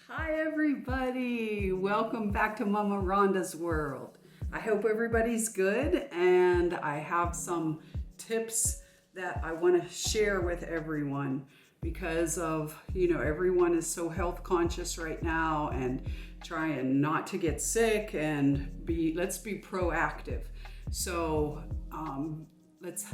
Hi everybody, welcome back to Mama Rhonda's World. I hope everybody's good, and I have some tips that I want to share with everyone because of, everyone is so health conscious right now and trying not to get sick and let's be proactive. So let's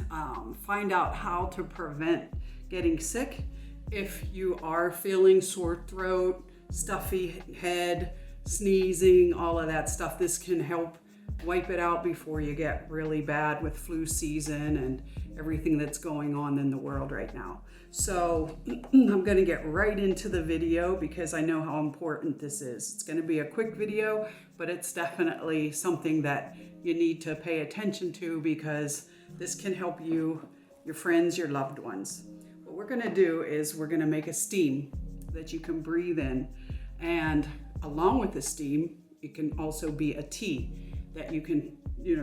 find out how to prevent getting sick. If you are feeling sore throat, stuffy head, sneezing, all of that stuff, this can help wipe it out before you get really bad with flu season and everything that's going on in the world right now. So I'm going to get right into the video because I know how important this is. It's going to be a quick video, but it's definitely something that you need to pay attention to because this can help you, your friends, your loved ones. What we're going to do is we're going to make a steam that you can breathe in, and along with the steam it can also be a tea that you can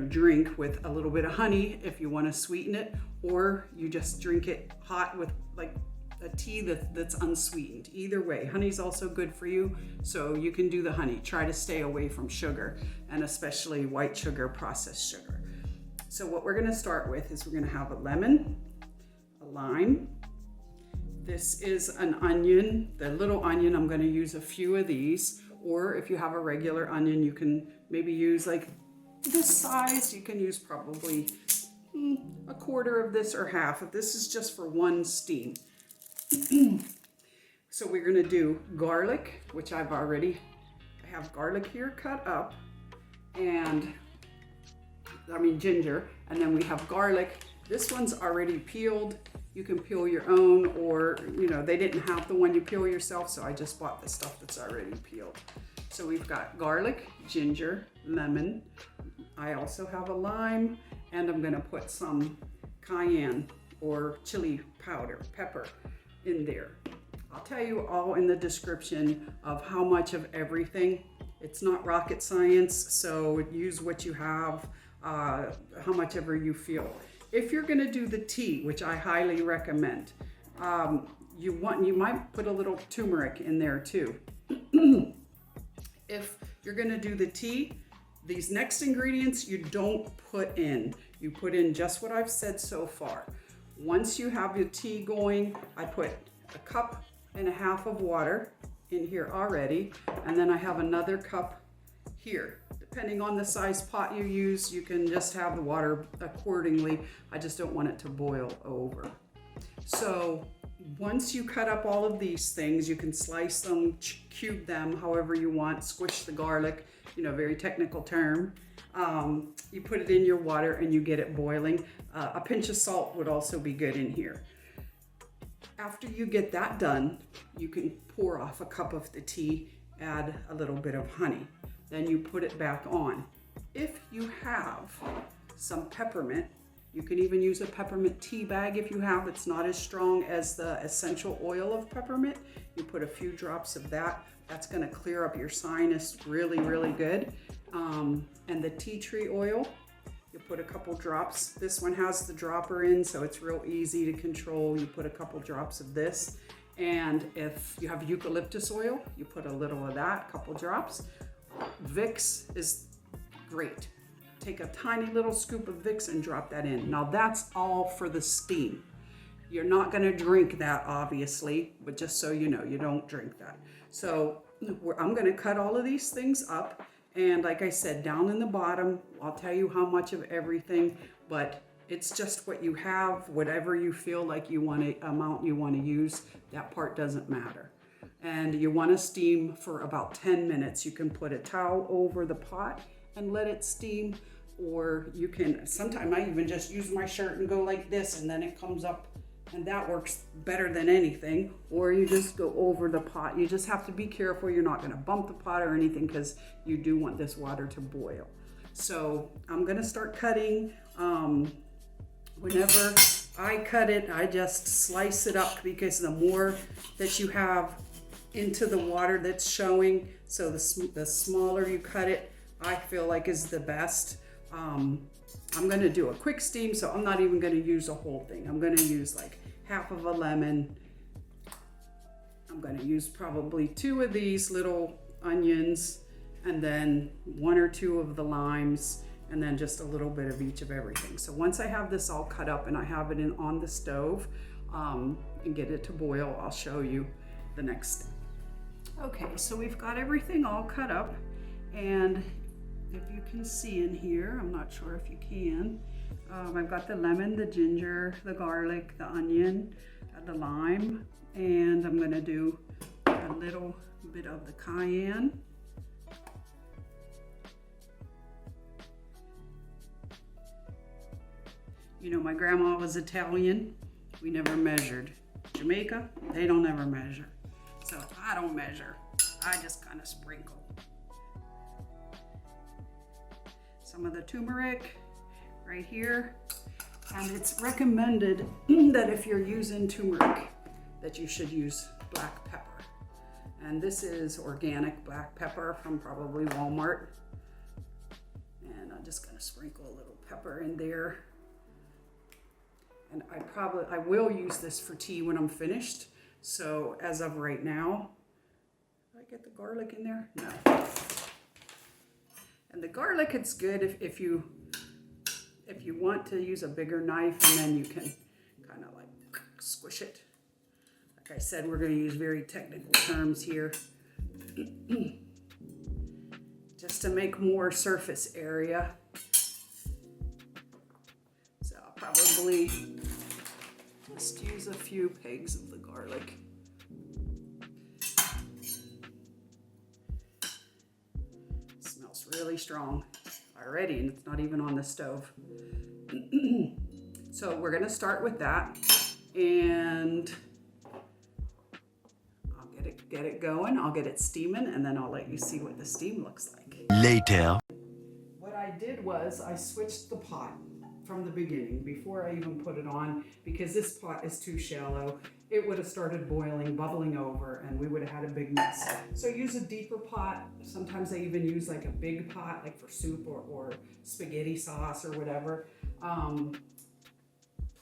drink with a little bit of honey if you want to sweeten it, or you just drink it hot with like a tea that's unsweetened. Either way, honey's also good for you, so you can do the honey. Try to stay away from sugar, and especially white sugar, processed sugar. So what we're going to start with is we're going to have a lemon, a lime. This is an onion, the little onion. I'm going to use a few of these, or if you have a regular onion, you can maybe use like this size. You can use probably a quarter of this or half of this. Is just for one steam. So we're going to do garlic, which I have garlic here cut up, and ginger, and then we have garlic. This one's already peeled. You can peel your own, or they didn't have the one you peel yourself, so I just bought the stuff that's already peeled. So we've got garlic, ginger, lemon. I also have a lime, and I'm gonna put some cayenne or chili powder, pepper in there. I'll tell you all in the description of how much of everything. It's not rocket science, so use what you have, how much ever you feel. If you're going to do the tea, which I highly recommend, you might put a little turmeric in there too. If you're going to do the tea, these next ingredients you don't put in. You put in just what I've said so far. Once you have your tea going, I put 1.5 cups of water in here already, and then I have another cup here. Depending on the size pot you use, you can just have the water accordingly. I just don't want it to boil over. So once you cut up all of these things, you can slice them, cube them, however you want, squish the garlic, very technical term. You put it in your water and you get it boiling. A pinch of salt would also be good in here. After you get that done, you can pour off a cup of the tea, add a little bit of honey. Then you put it back on. If you have some peppermint, you can even use a peppermint tea bag if you have. It's not as strong as the essential oil of peppermint. You put a few drops of that. That's gonna clear up your sinus really, really good. And the tea tree oil, you put a couple drops. This one has the dropper in, so it's real easy to control. You put a couple drops of this. And if you have eucalyptus oil, you put a little of that, a couple drops. Vicks is great. Take a tiny little scoop of Vicks and drop that in. Now that's all for the steam. You're not going to drink that, obviously, but just so you know, you don't drink that. So I'm going to cut all of these things up, and like I said, down in the bottom, I'll tell you how much of everything, but it's just what you have, whatever you feel like amount you want to use. That part doesn't matter. And you want to steam for about 10 minutes. You can put a towel over the pot and let it steam, or you can, sometimes I even just use my shirt and go like this, and then it comes up, and that works better than anything. Or you just go over the pot. You just have to be careful you're not going to bump the pot or anything, because you do want this water to boil. So I'm going to start cutting. Whenever I cut it, I just slice it up, because the more that you have into the water that's showing, so the smaller you cut it, I feel like is the best. I'm going to do a quick steam, so I'm not even going to use a whole thing. I'm going to use like half of a lemon. I'm going to use probably 2 of these little onions, and then 1 or 2 of the limes, and then just a little bit of each of everything. So once I have this all cut up and I have it on the stove and get it to boil, I'll show you the next step. Okay, so we've got everything all cut up, and if you can see in here, I'm not sure if you can, I've got the lemon, the ginger, the garlic, the onion, the lime, and I'm gonna do a little bit of the cayenne. You know, my grandma was Italian. We never measured. Jamaica, they don't ever measure. So I don't measure. I just kind of sprinkle. Some of the turmeric right here. And it's recommended that if you're using turmeric, that you should use black pepper. And this is organic black pepper from probably Walmart. And I'm just gonna sprinkle a little pepper in there. And I will use this for tea when I'm finished. So as of right now, did I get the garlic in there? No. And the garlic, it's good if you want to use a bigger knife, and then you can kind of like squish it. Like I said, we're going to use very technical terms here. Just to make more surface area. So I'll probably just use a few pegs of the garlic. It smells really strong already, and it's not even on the stove. So we're gonna start with that, and I'll get it going. I'll get it steaming, and then I'll let you see what the steam looks like. Later. What I did was I switched the pot from the beginning before I even put it on, because this pot is too shallow. It would have started boiling, bubbling over, and we would have had a big mess. So use a deeper pot. Sometimes I even use like a big pot, like for soup or spaghetti sauce or whatever.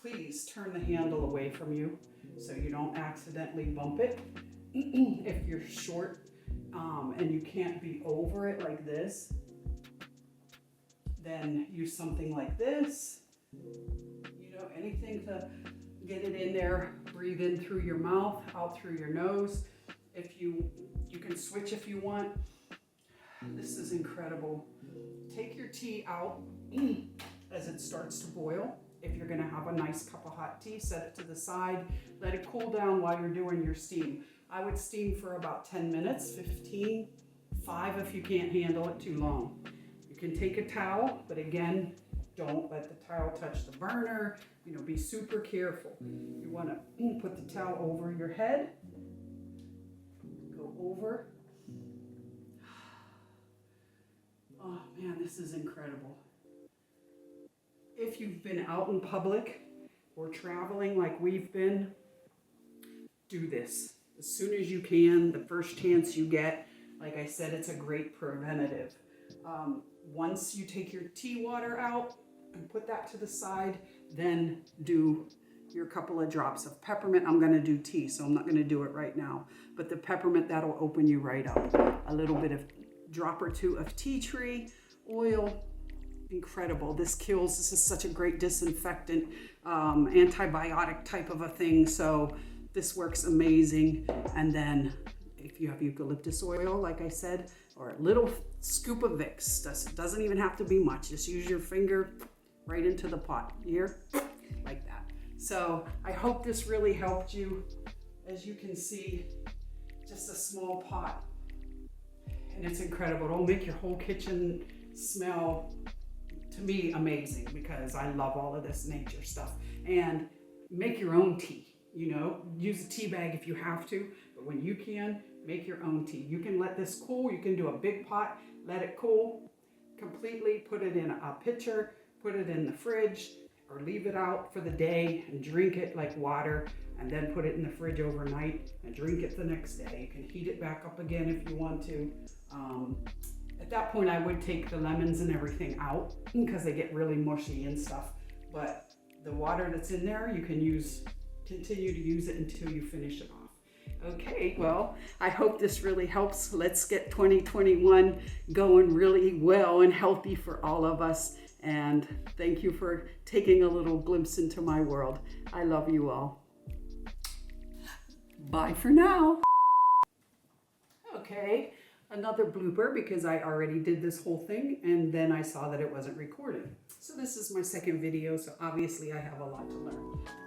Please turn the handle away from you so you don't accidentally bump it. If you're short and you can't be over it like this, then use something like this. You know, anything to get it in there. Breathe in through your mouth, out through your nose. If you can switch if you want. This is incredible. Take your tea out as it starts to boil. If you're gonna have a nice cup of hot tea, set it to the side. Let it cool down while you're doing your steam. I would steam for about 10 minutes, 15, 5 if you can't handle it too long. You can take a towel, but again, don't let the towel touch the burner. You know, be super careful. You want to put the towel over your head. Go over. Oh man, this is incredible. If you've been out in public or traveling like we've been, do this as soon as you can, the first chance you get. Like I said, it's a great preventative. Once you take your tea water out and put that to the side, then do your couple of drops of peppermint. I'm gonna do tea, so I'm not gonna do it right now. But the peppermint, that'll open you right up. A little bit of drop or 2 of tea tree oil. Incredible. This is such a great disinfectant, antibiotic type of a thing. So this works amazing. And then if you have eucalyptus oil, like I said, or a little scoop of Vicks, doesn't even have to be much. Just use your finger right into the pot here, like that. So I hope this really helped you. As you can see, just a small pot. And it's incredible. It'll make your whole kitchen smell, to me, amazing, because I love all of this nature stuff. And make your own tea, you know, use a tea bag if you have to, but when you can, make your own tea. You can let this cool. You can do a big pot, let it cool completely, put it in a pitcher, put it in the fridge, or leave it out for the day and drink it like water, and then put it in the fridge overnight and drink it the next day. You can heat it back up again if you want to. At that point, I would take the lemons and everything out because they get really mushy and stuff. But the water that's in there, you can continue to use it until you finish it off. Okay, well, I hope this really helps. Let's get 2021 going really well and healthy for all of us. And thank you for taking a little glimpse into my world. I love you all. Bye for now. Okay, another blooper because I already did this whole thing and then I saw that it wasn't recording. So this is my second video, so obviously I have a lot to learn.